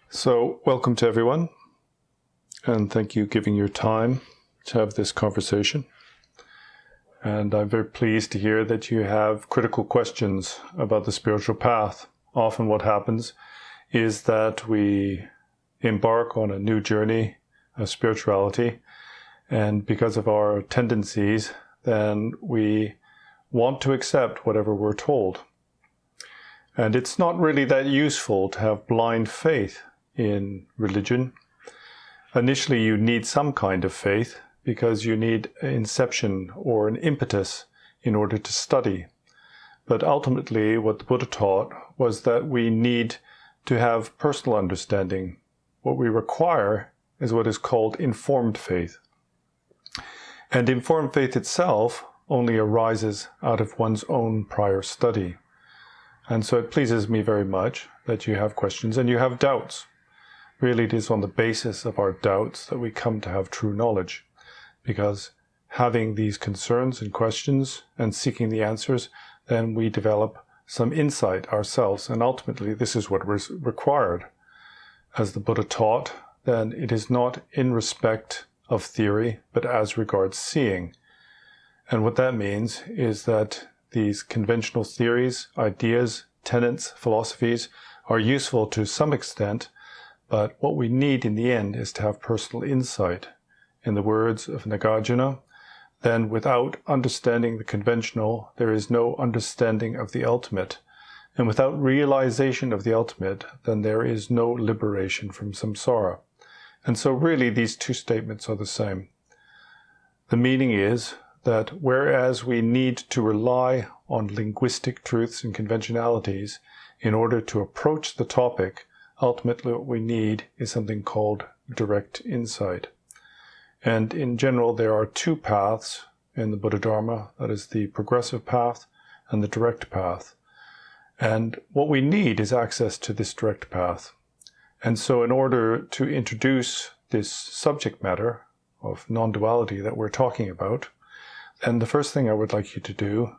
So, welcome to everyone, and thank you for giving your time to have this conversation. And I'm very pleased to hear that you have critical questions about the spiritual path. Often what happens is that we embark on a new journey of spirituality, and because of our tendencies, then we want to accept whatever we're told. And it's not really that useful to have blind faith in religion. Initially, you need some kind of faith because you need an inception or an impetus in order to study. But ultimately, what the Buddha taught was that we need to have personal understanding. What we require is what is called informed faith. And informed faith itself only arises out of one's own prior study. And so it pleases me very much that you have questions and you have doubts. Really, it is on the basis of our doubts that we come to have true knowledge, because having these concerns and questions and seeking the answers, then we develop some insight ourselves, and ultimately this is what is required. As the Buddha taught, then it is not in respect of theory, but as regards seeing. And what that means is that these conventional theories, ideas, tenets, philosophies are useful to some extent, but what we need in the end is to have personal insight. In the words of Nagarjuna, then without understanding the conventional, there is no understanding of the ultimate. And without realization of the ultimate, then there is no liberation from samsara. And so really these two statements are the same. The meaning is that whereas we need to rely on linguistic truths and conventionalities in order to approach the topic, ultimately what we need is something called direct insight. And in general, there are two paths in the Buddha Dharma. That is the progressive path and the direct path. And what we need is access to this direct path. And so in order to introduce this subject matter of non-duality that we're talking about, then the first thing I would like you to do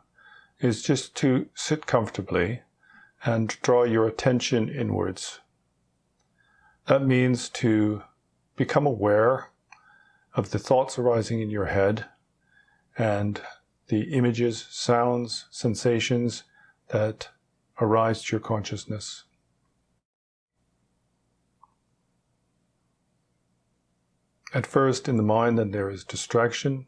is just to sit comfortably and draw your attention inwards. That means to become aware of the thoughts arising in your head and the images, sounds, sensations that arise to your consciousness. At first, in the mind, then there is distraction.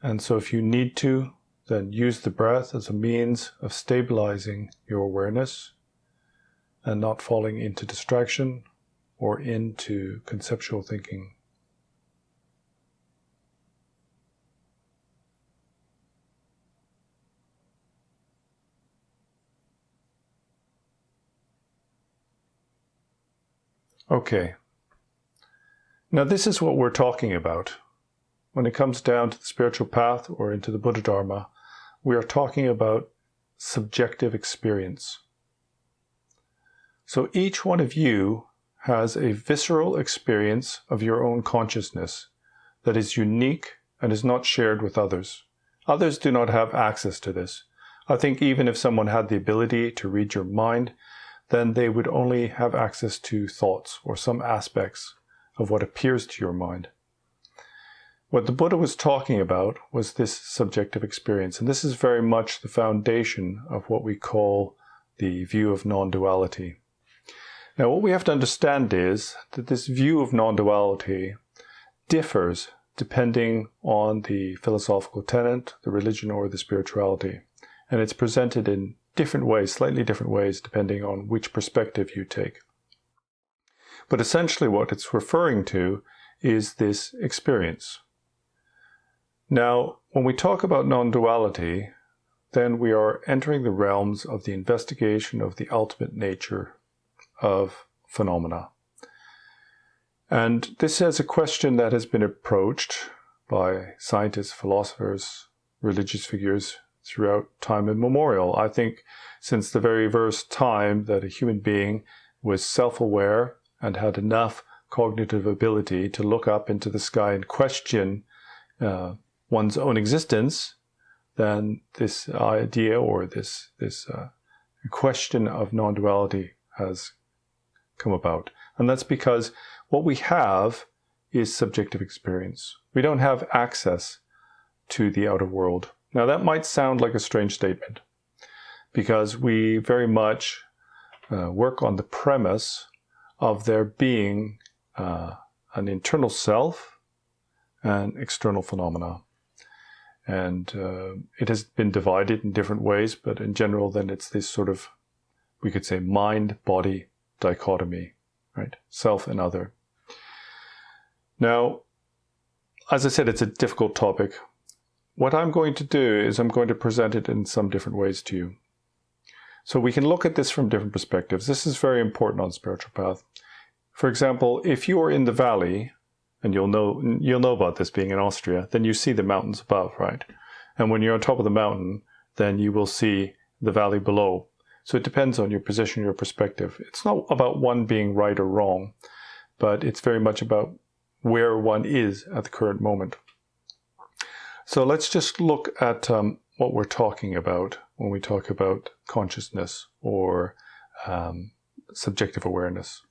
And so if you need to, then use the breath as a means of stabilizing your awareness and not falling into distraction or into conceptual thinking. Okay. Now this is what we're talking about. When it comes down to the spiritual path or into the Buddha Dharma, we are talking about subjective experience. So each one of you has a visceral experience of your own consciousness that is unique and is not shared with others. Others do not have access to this. I think even if someone had the ability to read your mind, then they would only have access to thoughts or some aspects of what appears to your mind. What the Buddha was talking about was this subjective experience, and this is very much the foundation of what we call the view of non-duality. Now, what we have to understand is that this view of non-duality differs depending on the philosophical tenet, the religion, or the spirituality. And it's presented in different ways, slightly different ways, depending on which perspective you take. But essentially what it's referring to is this experience. Now, when we talk about non-duality, then we are entering the realms of the investigation of the ultimate nature of phenomena. And this is a question that has been approached by scientists, philosophers, religious figures throughout time immemorial. I think since the very first time that a human being was self-aware and had enough cognitive ability to look up into the sky and question one's own existence, then this idea or this question of non-duality has come about. And that's because what we have is subjective experience. We don't have access to the outer world. Now that might sound like a strange statement, because we very much work on the premise of there being an internal self and external phenomena. And it has been divided in different ways, but in general then it's this sort of, we could say, mind-body dichotomy, right? Self and other. Now, as I said, it's a difficult topic. What I'm going to do is I'm going to present it in some different ways to you. So we can look at this from different perspectives. This is very important on Spiritual Path. For example, if you are in the valley, and you'll know about this being in Austria, then you see the mountains above, right? And when you're on top of the mountain, then you will see the valley below. So it depends on your position, your perspective. It's not about one being right or wrong, but it's very much about where one is at the current moment. So let's just look at what we're talking about when we talk about consciousness or subjective awareness.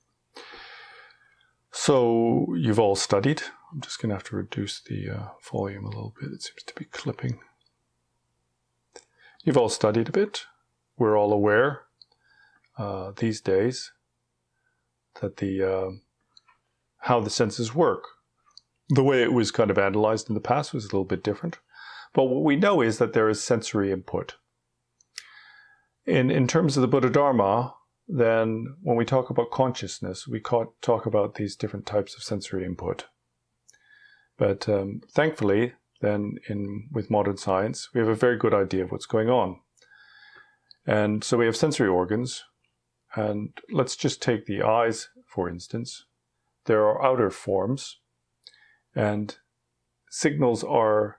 So you've all studied. I'm just going to have to reduce the volume a little bit. It seems to be clipping. You've all studied a bit. We're all aware these days that how the senses work. The way it was kind of analyzed in the past was a little bit different. But what we know is that there is sensory input. In terms of the Buddha Dharma, then when we talk about consciousness, we talk about these different types of sensory input. But thankfully, then with modern science, we have a very good idea of what's going on. And so we have sensory organs, and let's just take the eyes, for instance. There are outer forms, and signals are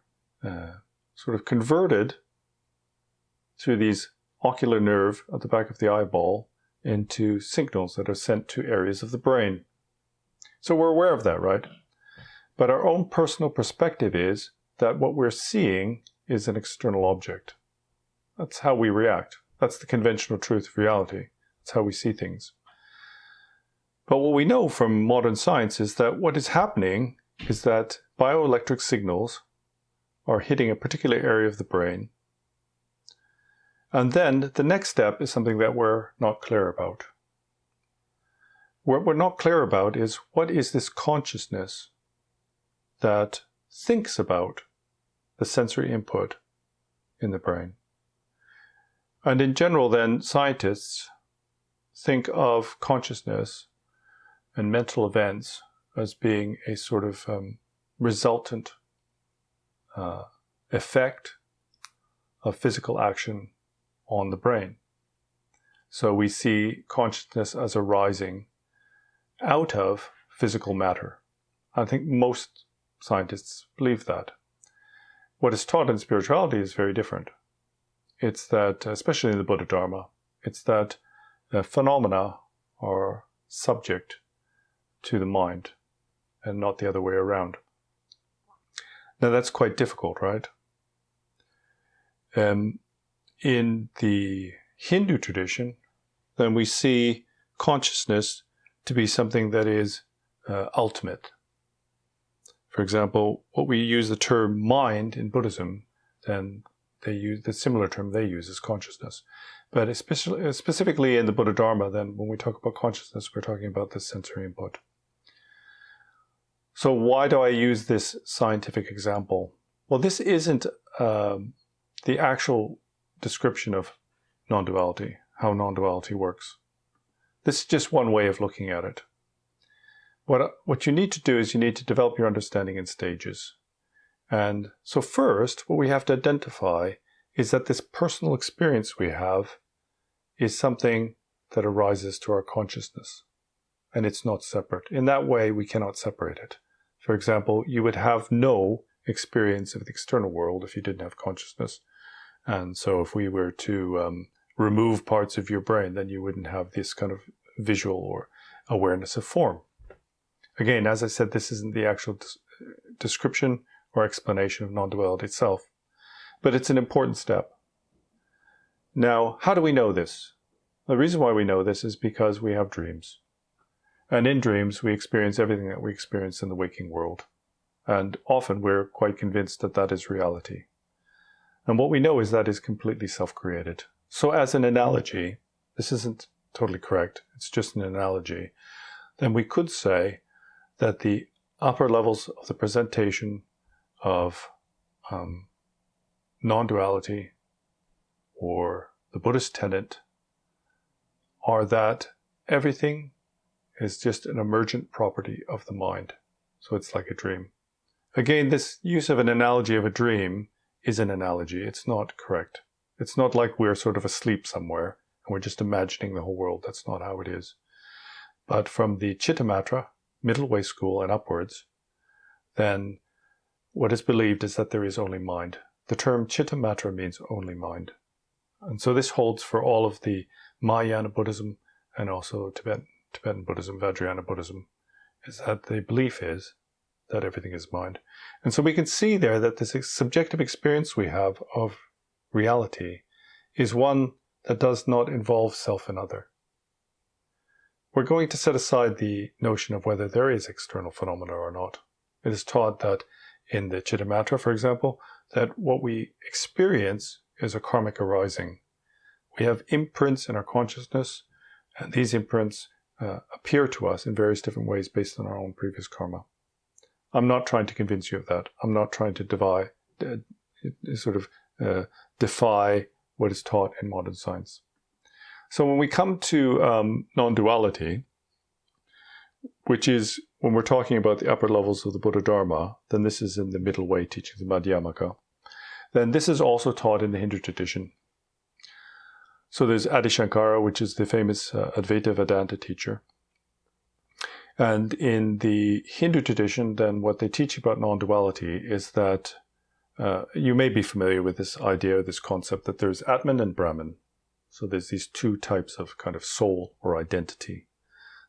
sort of converted through these ocular nerve at the back of the eyeball into signals that are sent to areas of the brain. So we're aware of that, right? But our own personal perspective is that what we're seeing is an external object. That's how we react. That's the conventional truth of reality. That's how we see things. But what we know from modern science is that what is happening is that bioelectric signals are hitting a particular area of the brain. And then the next step is something that we're not clear about. What we're not clear about is, what is this consciousness that thinks about the sensory input in the brain? And in general then, scientists think of consciousness and mental events as being a sort of resultant effect of physical action on the brain. So we see consciousness as arising out of physical matter. I think most scientists believe that. What is taught in spirituality is very different. It's that, especially in the Buddha Dharma, it's that phenomena are subject to the mind and not the other way around. Now that's quite difficult, right? In the Hindu tradition, then we see consciousness to be something that is ultimate. For example, what we use the term mind in Buddhism, then they use the similar term they use is consciousness. But specifically in the Buddha Dharma, then when we talk about consciousness, we're talking about the sensory input. So why do I use this scientific example? Well, this isn't the actual description of non-duality, how non-duality works. This is just one way of looking at it. What you need to do is you need to develop your understanding in stages. And so first, what we have to identify is that this personal experience we have is something that arises to our consciousness. And it's not separate. In that way, we cannot separate it. For example, you would have no experience of the external world if you didn't have consciousness. And so if we were to remove parts of your brain, then you wouldn't have this kind of visual or awareness of form. Again, as I said, this isn't the actual description or explanation of non-duality itself, but it's an important step. Now, how do we know this? The reason why we know this is because we have dreams. And in dreams, we experience everything that we experience in the waking world. And often we're quite convinced that that is reality. And what we know is that is completely self-created. So as an analogy, this isn't totally correct, it's just an analogy, then we could say that the upper levels of the presentation of non-duality or the Buddhist tenet are that everything is just an emergent property of the mind. So it's like a dream. Again, this use of an analogy of a dream is an analogy. It's not correct. It's not like we're sort of asleep somewhere and we're just imagining the whole world. That's not how it is. But from the Chittamatra, middle way school and upwards, then what is believed is that there is only mind. The term Chittamatra means only mind. And so this holds for all of the Mahayana Buddhism and also Tibetan Buddhism, Vajrayana Buddhism, is that the belief is that everything is mind. And so we can see there that this subjective experience we have of reality is one that does not involve self and other. We're going to set aside the notion of whether there is external phenomena or not. It is taught that in the Chittamatra, for example, that what we experience is a karmic arising. We have imprints in our consciousness, and these imprints appear to us in various different ways based on our own previous karma. I'm not trying to convince you of that. I'm not trying to defy what is taught in modern science. So when we come to non-duality, which is when we're talking about the upper levels of the Buddha Dharma, then this is in the middle way teachings of Madhyamaka. Then this is also taught in the Hindu tradition. So there's Adi Shankara, which is the famous Advaita Vedanta teacher. And in the Hindu tradition, then what they teach about non-duality is that you may be familiar with this idea, this concept that there's Atman and Brahman. So there's these two types of kind of soul or identity.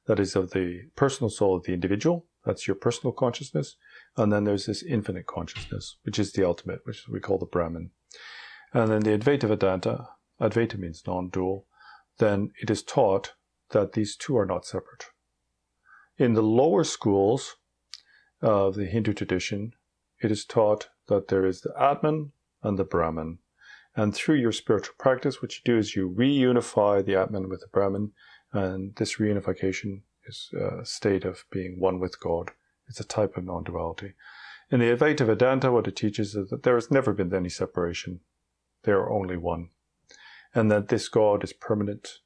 That is of the personal soul of the individual, that's your personal consciousness. And then there's this infinite consciousness, which is the ultimate, which we call the Brahman. And then the Advaita Vedanta, Advaita means non-dual, then it is taught that these two are not separate. In the lower schools of the Hindu tradition, it is taught that there is the Atman and the Brahman. And through your spiritual practice, what you do is you reunify the Atman with the Brahman, and this reunification is a state of being one with God. It's a type of non-duality. In the Advaita Vedanta, what it teaches is that there has never been any separation. They are only one. And that this God is permanent,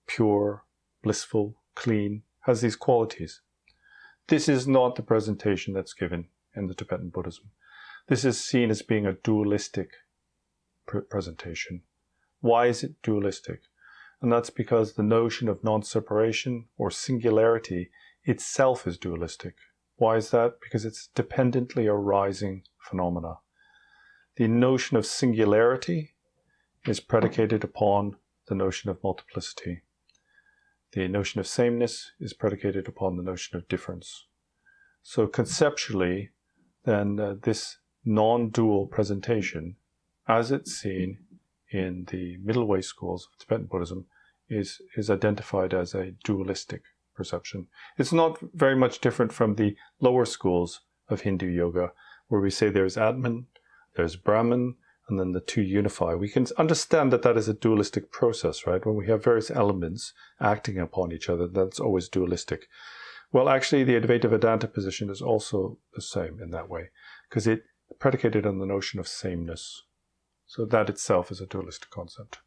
pure, blissful, clean, has these qualities. This is not the presentation that's given in the Tibetan Buddhism. This is seen as being a dualistic presentation. Why is it dualistic? And that's because the notion of non-separation or singularity itself is dualistic. Why is that? Because it's dependently arising phenomena. The notion of singularity is predicated upon the notion of multiplicity. The notion of sameness is predicated upon the notion of difference. So conceptually, then this non-dual presentation, as it's seen in the middle way schools of Tibetan Buddhism, is identified as a dualistic perception. It's not very much different from the lower schools of Hindu yoga, where we say there's Atman, there's Brahman, and then the two unify. We can understand that that is a dualistic process, right? When we have various elements acting upon each other, that's always dualistic. Well, actually, the Advaita Vedanta position is also the same in that way, because it predicated on the notion of sameness. So that itself is a dualistic concept.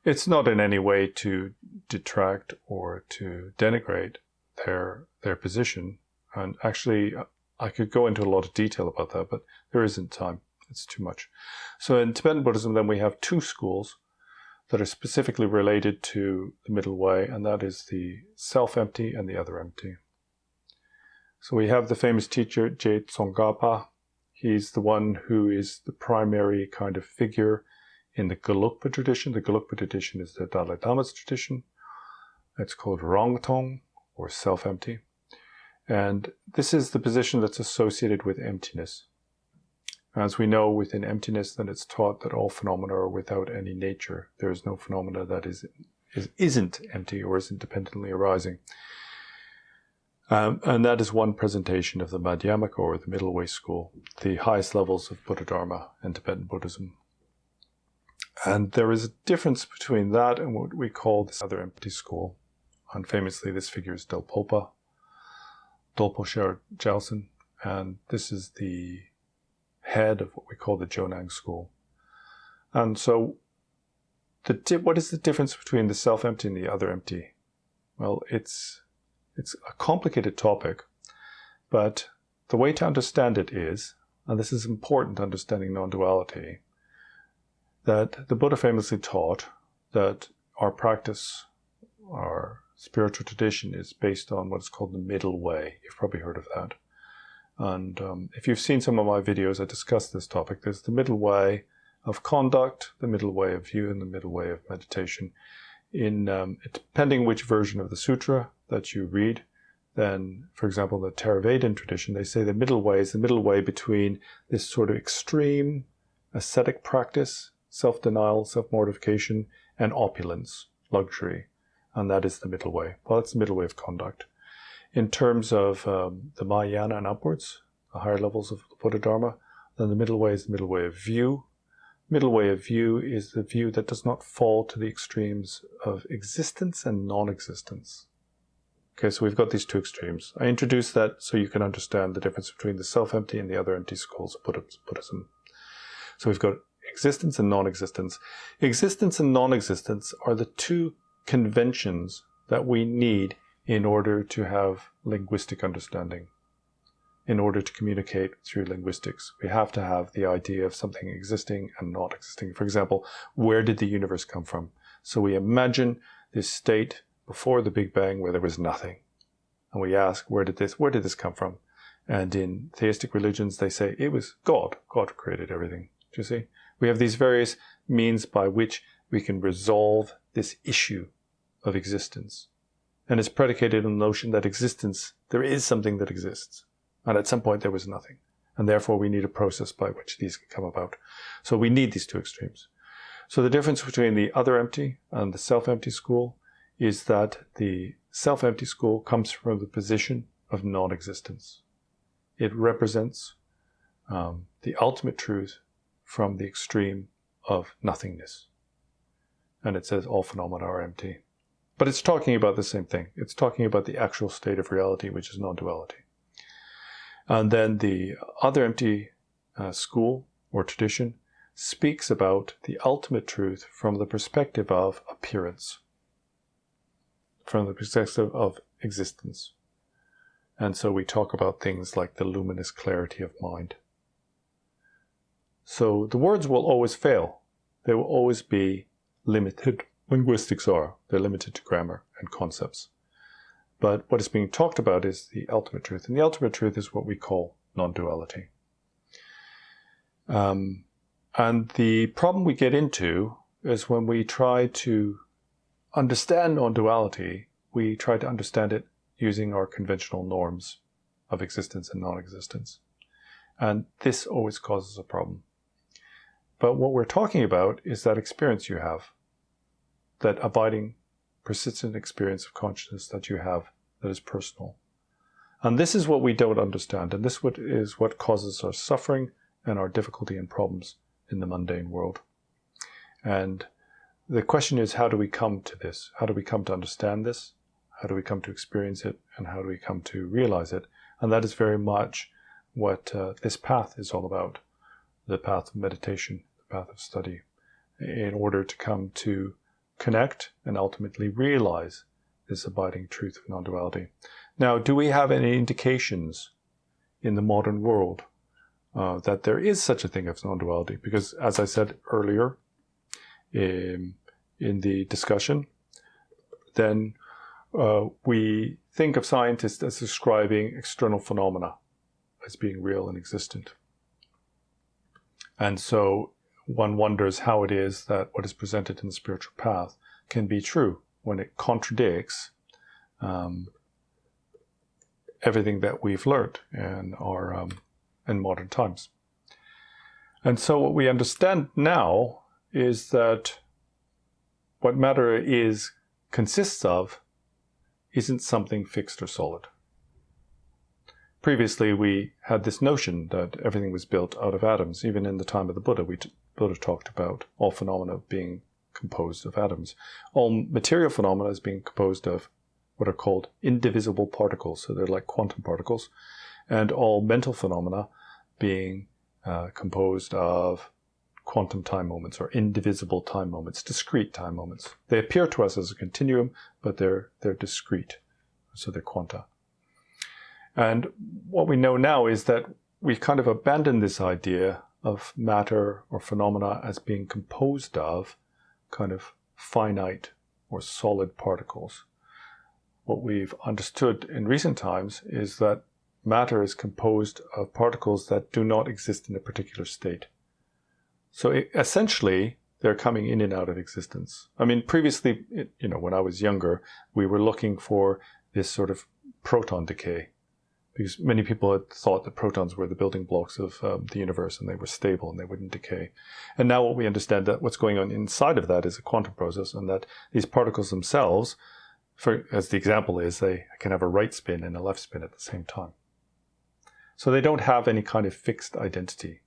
It's not in any way to detract or to denigrate their position. And actually, I could go into a lot of detail about that, but there isn't time. It's too much. So in Tibetan Buddhism, then we have two schools that are specifically related to the middle way, and that is the self-empty and the other-empty. So we have the famous teacher, Je Tsongkhapa. He's the one who is the primary kind of figure in the Gelugpa tradition. The Gelugpa tradition is the Dalai Lama's tradition. It's called Rangtong, or self-empty. And this is the position that's associated with emptiness. As we know, within emptiness, then it's taught that all phenomena are without any nature. There is no phenomena that is isn't empty or isn't dependently arising. And that is one presentation of the Madhyamaka, or the middle way school, the highest levels of Buddha Dharma and Tibetan Buddhism. And there is a difference between that and what we call this other empty school. And famously, this figure is Dolpo Sher Gyaltsen, and this is the head of what we call the Jonang school. And so, what is the difference between the self-empty and the other empty? Well, it's a complicated topic, but the way to understand it is, and this is important to understanding non-duality, that the Buddha famously taught that our practice, our spiritual tradition, is based on what is called the middle way. You've probably heard of that. And if you've seen some of my videos, I discuss this topic. There's the middle way of conduct, the middle way of view, and the middle way of meditation. Depending which version of the sutra that you read, then, for example, the Theravadan tradition, they say the middle way is the middle way between this sort of extreme ascetic practice, self-denial, self-mortification, and opulence, luxury. And that is the middle way. Well, it's the middle way of conduct. In terms of the Mahayana and upwards, the higher levels of the Buddha Dharma, then the middle way is the middle way of view. Middle way of view is the view that does not fall to the extremes of existence and non-existence. Okay, so we've got these two extremes. I introduced that so you can understand the difference between the self-empty and the other empty schools of Buddhism. So we've got existence and non-existence. Existence and non-existence are the two conventions that we need in order to have linguistic understanding. In order to communicate through linguistics, we have to have the idea of something existing and not existing. For example, where did the universe come from? So we imagine this state before the Big Bang where there was nothing. And we ask, where did this come from? And in theistic religions, they say it was God. God created everything. Do you see? We have these various means by which we can resolve this issue of existence. And it's predicated on the notion that existence, there is something that exists. And at some point there was nothing. And therefore we need a process by which these can come about. So we need these two extremes. So the difference between the other empty and the self-empty school is that the self-empty school comes from the position of non-existence. It represents the ultimate truth from the extreme of nothingness. And it says all phenomena are empty. But it's talking about the same thing. It's talking about the actual state of reality, which is non-duality. And then the other empty school or tradition speaks about the ultimate truth from the perspective of appearance, from the perspective of existence. And so we talk about things like the luminous clarity of mind. So the words will always fail. They will always be limited. Linguistics are. They're limited to grammar and concepts. But what is being talked about is the ultimate truth. And the ultimate truth is what we call non-duality. And the problem we get into is when we try to understand non-duality, we try to understand it using our conventional norms of existence and non-existence. And this always causes a problem. But what we're talking about is that experience you have, that abiding, persistent experience of consciousness that you have that is personal. And this is what we don't understand, and this is what causes our suffering and our difficulty and problems in the mundane world. And the question is, how do we come to this? How do we come to understand this? How do we come to experience it? And how do we come to realize it? And that is very much what this path is all about, the path of meditation, the path of study, in order to come to connect and ultimately realize this abiding truth of non-duality. Now, do we have any indications in the modern world that there is such a thing as non-duality? Because, as I said earlier in the discussion, then we think of scientists as describing external phenomena as being real and existent. And so one wonders how it is that what is presented in the spiritual path can be true when it contradicts everything that we've learned in modern times. And so what we understand now is that what matter is consists of isn't something fixed or solid. Previously, we had this notion that everything was built out of atoms. Even in the time of the Buddha, Buddha talked about all phenomena being composed of atoms. All material phenomena is being composed of what are called indivisible particles, so they're like quantum particles, and all mental phenomena being composed of quantum time moments or indivisible time moments, discrete time moments. They appear to us as a continuum, but they're discrete, so they're quanta. And what we know now is that we've kind of abandoned this idea of matter or phenomena as being composed of kind of finite or solid particles. What we've understood in recent times is that matter is composed of particles that do not exist in a particular state. So essentially, they're coming in and out of existence. I mean, previously, when I was younger, we were looking for this sort of proton decay, because many people had thought that protons were the building blocks of the universe and they were stable and they wouldn't decay. And now what we understand that what's going on inside of that is a quantum process, and that these particles themselves, as the example is, they can have a right spin and a left spin at the same time. So they don't have any kind of fixed identity.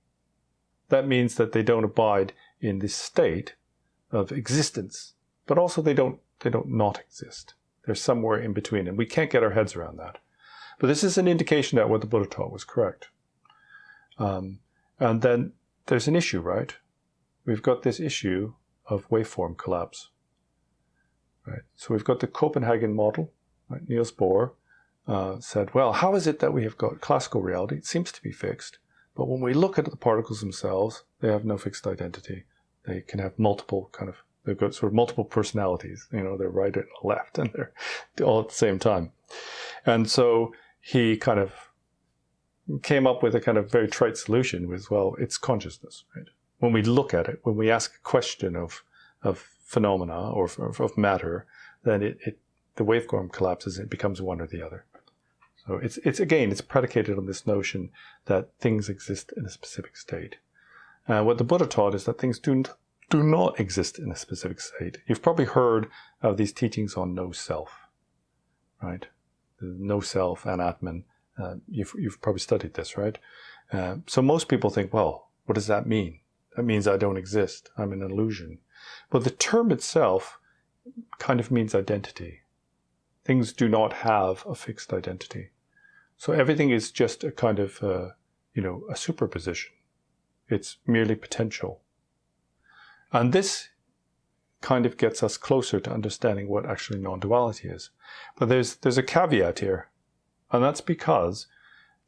That means that they don't abide in this state of existence, but also they don't not exist. They're somewhere in between, and we can't get our heads around that. But this is an indication that what the Buddha taught was correct. And then there's an issue, right? We've got this issue of waveform collapse. Right? So we've got the Copenhagen model. Right? Niels Bohr said, well, how is it that we have got classical reality? It seems to be fixed. But when we look at the particles themselves, they have no fixed identity. They can have they've got sort of multiple personalities. They're right and left, and they're all at the same time. And so he kind of came up with a kind of very trite solution, was, well, it's consciousness, right? When we look at it, when we ask a question of phenomena or of matter, then the waveform collapses and it becomes one or the other. So it's predicated on this notion that things exist in a specific state. What the Buddha taught is that things do not exist in a specific state. You've probably heard of these teachings on no self, right? No self and Atman. You've probably studied this, right? So most people think, well, what does that mean? That means I don't exist. I'm an illusion. But the term itself kind of means identity. Things do not have a fixed identity. So everything is just a kind of, a superposition. It's merely potential. And this kind of gets us closer to understanding what actually non-duality is. But there's a caveat here, and that's because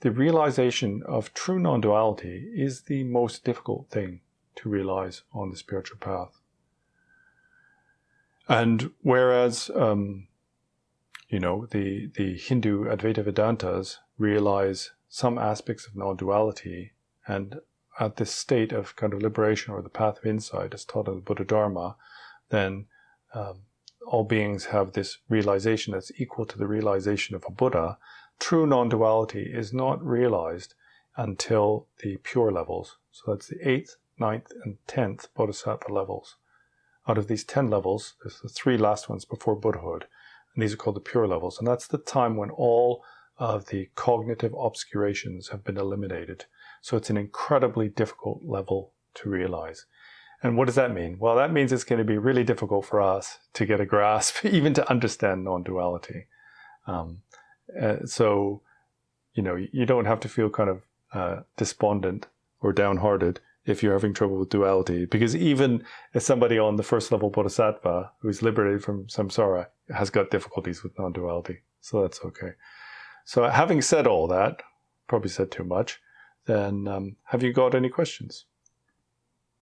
the realization of true non-duality is the most difficult thing to realize on the spiritual path. And whereas, the Hindu Advaita Vedantas realize some aspects of non-duality, and at this state of kind of liberation or the path of insight as taught in the Buddha Dharma, then all beings have this realization that's equal to the realization of a Buddha. True non-duality is not realized until the pure levels. So that's the 8th, 9th, and 10th Bodhisattva levels. Out of these 10 levels, there's the 3 last ones before Buddhahood, and these are called the pure levels. And that's the time when all of the cognitive obscurations have been eliminated. So it's an incredibly difficult level to realize. And what does that mean? Well, that means it's going to be really difficult for us to get a grasp, even to understand non-duality. So, you don't have to feel kind of despondent or downhearted if you're having trouble with duality, because even as somebody on the first level bodhisattva who's liberated from samsara has got difficulties with non-duality. So that's okay. So having said all that, probably said too much, then have you got any questions?